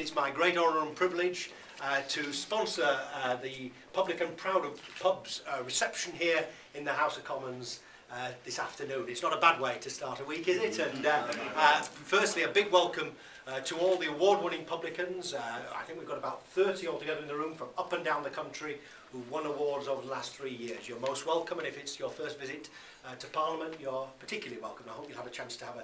it's my great honour and privilege to sponsor the Publican Proud of Pubs reception here in the House of Commons this afternoon. It's not a bad way to start a week, is it? And firstly, a big welcome to all the award-winning publicans. I think we've got about 30 altogether in the room from up and down the country who've won awards over the last 3 years. You're most welcome, and if it's your first visit to Parliament, you're particularly welcome. I hope you'll have a chance to have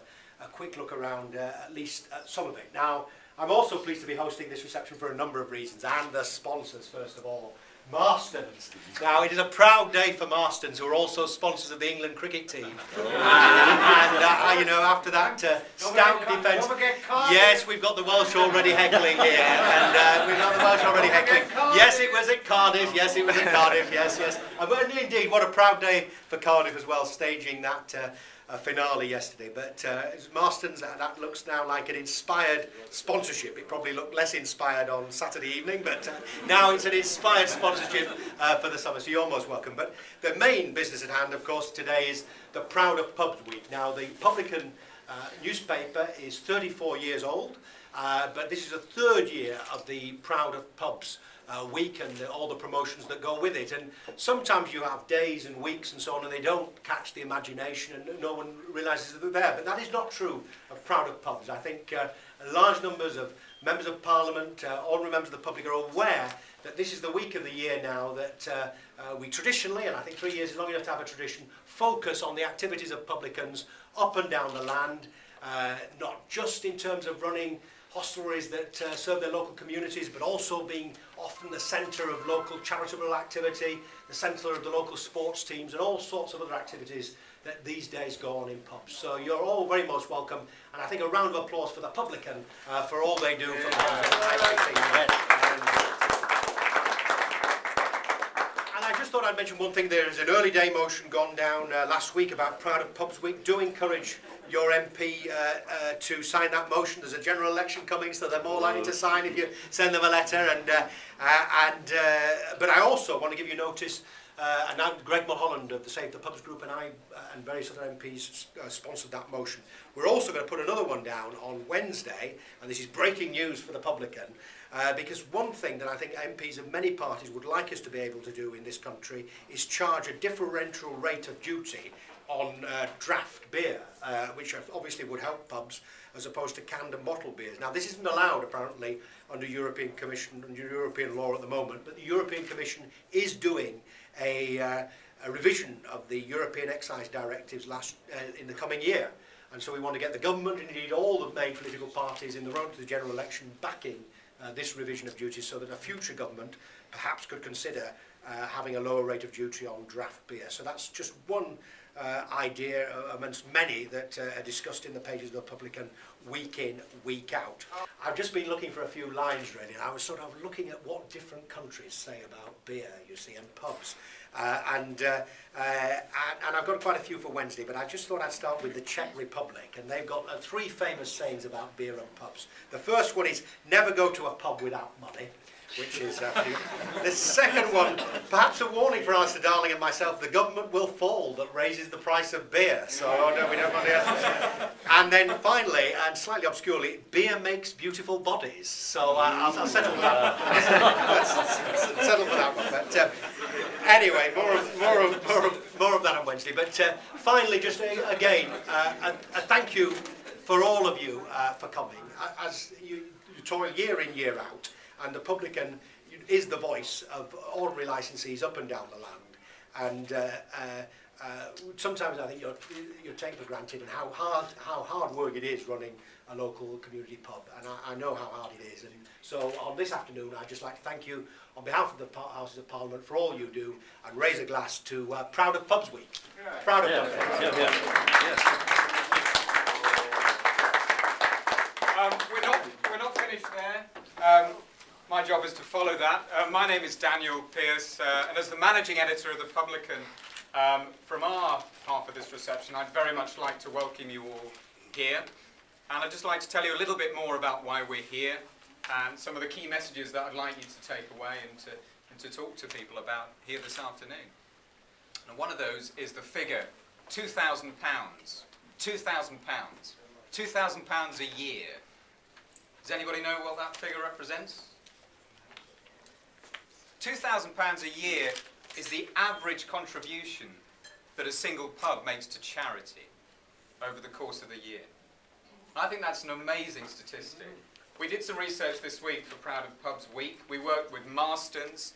a quick look around at least some of it. Now, I'm also pleased to be hosting this reception for a number of reasons, and the sponsors, first of all. Marston's. Now, it is a proud day for Marston's, who are also sponsors of the England cricket team. You know, after that stout defence. Yes, we've got the Welsh already heckling here, and we've got the Welsh already heckling. Yes, it was at Cardiff. Yes, it was at Cardiff. Yes, yes. And indeed, what a proud day for Cardiff as well, staging that finale yesterday. But Marston's, that looks now like an inspired sponsorship. It probably looked less inspired on Saturday evening, but now it's an inspired sponsorship for the summer, so you're most welcome. But the main business at hand, of course, today is the Proud of Pubs Week. Now, the Publican newspaper is 34 years old, but this is the third year of the Proud of Pubs week and all the promotions that go with it. And sometimes you have days and weeks and so on, and they don't catch the imagination and no one realises that they're there. But that is not true of Proud of Pubs. I think large numbers of members of Parliament, ordinary members of the public, are aware that this is the week of the year now that we traditionally, and I think 3 years is long enough to have a tradition, focus on the activities of publicans up and down the land, not just in terms of running hostelries that serve their local communities, but also being often the centre of local charitable activity, the centre of the local sports teams, and all sorts of other activities that these days go on in pubs. So you're all very most welcome, and I think a round of applause for the Publican for all they do for And I just thought I'd mention one thing. There is an early day motion gone down last week about Proud of Pubs Week. Do encourage your MP to sign that motion. There's a general election coming, so they're more likely to sign if you send them a letter. But I also want to give you notice, and now Greg Mulholland of the Save the Pubs group and I and various other MPs sponsored that motion. We're also going to put another one down on Wednesday, and this is breaking news for the Publican, because one thing that I think MPs of many parties would like us to be able to do in this country is charge a differential rate of duty on draft beer, which obviously would help pubs as opposed to canned and bottled beers. Now, this isn't allowed apparently under European Commission and European law at the moment, but the European Commission is doing a revision of the European excise directives in the coming year, and so we want to get the government and indeed all the main political parties in the run to the general election backing this revision of duties, so that a future government perhaps could consider having a lower rate of duty on draft beer. So that's just one idea amongst many that are discussed in the pages of the Publican week in, week out. I've just been looking for a few lines really, and I was sort of looking at what different countries say about beer, you see, and pubs. And I've got quite a few for Wednesday, but I just thought I'd start with the Czech Republic, and they've got 3 famous sayings about beer and pubs. The first one is, never go to a pub without money, which is the second one, perhaps a warning for Alistair Darling and myself, the government will fall that raises the price of beer. So we don't want to. And then finally, and slightly obscurely, beer makes beautiful bodies. So I'll settle for that one. Settle for that one. But anyway, more of that on Wednesday. But finally, just again, a thank you for all of you for coming. As you toil year in, year out, and the Publican is the voice of ordinary licensees up and down the land. And sometimes I think you're taken for granted, and how hard work it is running a local community pub, and I know how hard it is. And so on this afternoon, I'd just like to thank you on behalf of the Houses of Parliament for all you do, and raise a glass to Proud of Pubs Week. Yeah. Proud of Pubs Week. We're not finished there. My job is to follow that. My name is Daniel Pearce, and as the managing editor of the Publican, from our half of this reception, I'd very much like to welcome you all here. And I'd just like to tell you a little bit more about why we're here, and some of the key messages that I'd like you to take away and to talk to people about here this afternoon. And one of those is the figure, £2,000. £2,000. £2,000 a year. Does anybody know what that figure represents? £2,000 a year is the average contribution that a single pub makes to charity over the course of the year. I think that's an amazing statistic. We did some research this week for Proud of Pubs Week. We worked with Marston's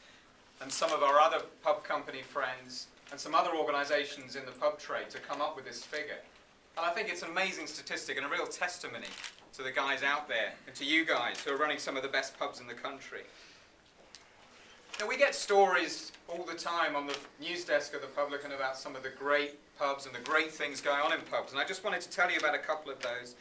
and some of our other pub company friends and some other organisations in the pub trade to come up with this figure. And I think it's an amazing statistic and a real testimony to the guys out there and to you guys who are running some of the best pubs in the country. Now, we get stories all the time on the news desk of the Publican about some of the great pubs and the great things going on in pubs, and I just wanted to tell you about a couple of those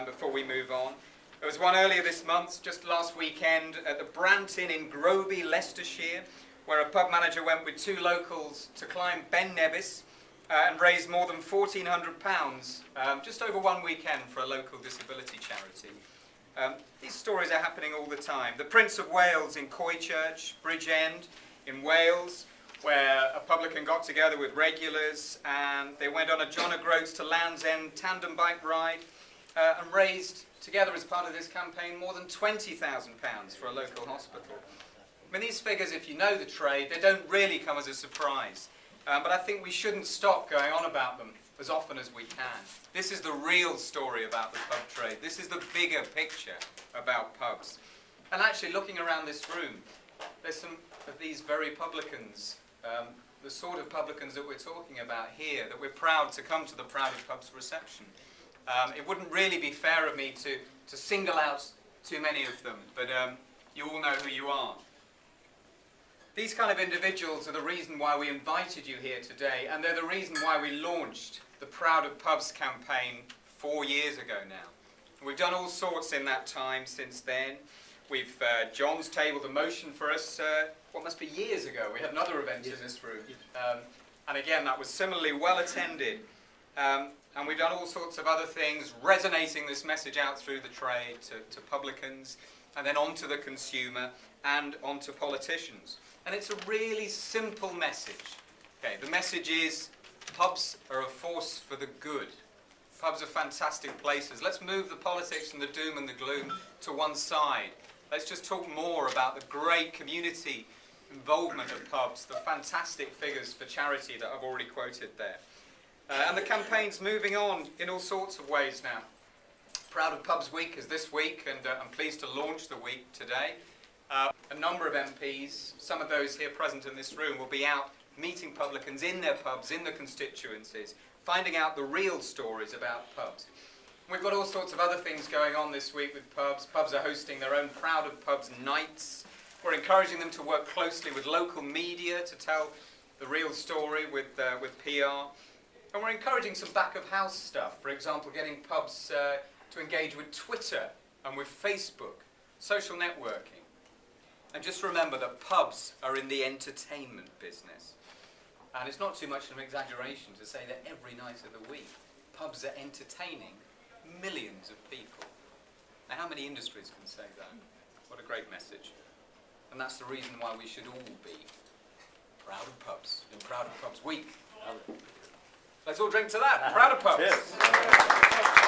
before we move on. There was one earlier this month, just last weekend, at the Brant Inn in Groby, Leicestershire, where a pub manager went with two locals to climb Ben Nevis and raised more than £1,400 just over one weekend for a local disability charity. These stories are happening all the time. The Prince of Wales in Coychurch, Bridgend in Wales, where a publican got together with regulars and they went on a John O'Groats to Land's End tandem bike ride and raised, together as part of this campaign, more than £20,000 for a local hospital. I mean, these figures, if you know the trade, they don't really come as a surprise. But I think we shouldn't stop going on about them as often as we can. This is the real story about the pub trade. This is the bigger picture about pubs. And actually, looking around this room, there's some of these very publicans, the sort of publicans that we're talking about here, that we're proud to come to the Proud of Pubs reception. It wouldn't really be fair of me to single out too many of them, but you all know who you are. These kind of individuals are the reason why we invited you here today, and they're the reason why we launched the Proud of Pubs campaign 4 years ago now. We've done all sorts in that time since then. John's tabled a motion for us, what must be years ago. We had another event in this room. And again, that was similarly well attended. And we've done all sorts of other things, resonating this message out through the trade to publicans, and then on to the consumer, and on to politicians. And it's a really simple message. Okay, the message is, pubs are a force for the good. Pubs are fantastic places. Let's move the politics and the doom and the gloom to one side. Let's just talk more about the great community involvement of pubs, the fantastic figures for charity that I've already quoted there. And the campaign's moving on in all sorts of ways now. Proud of Pubs Week is this week, and I'm pleased to launch the week today. A number of MPs, some of those here present in this room, will be out meeting publicans in their pubs, in the constituencies, finding out the real stories about pubs. We've got all sorts of other things going on this week with pubs. Pubs are hosting their own Proud of Pubs nights. We're encouraging them to work closely with local media to tell the real story with PR. And we're encouraging some back-of-house stuff. For example, getting pubs to engage with Twitter and with Facebook, social networking. And just remember that pubs are in the entertainment business. And it's not too much of an exaggeration to say that every night of the week, pubs are entertaining millions of people. Now, how many industries can say that? What a great message. And that's the reason why we should all be proud of pubs in Proud of Pubs Week. Let's all drink to that. Proud of Pubs. Cheers.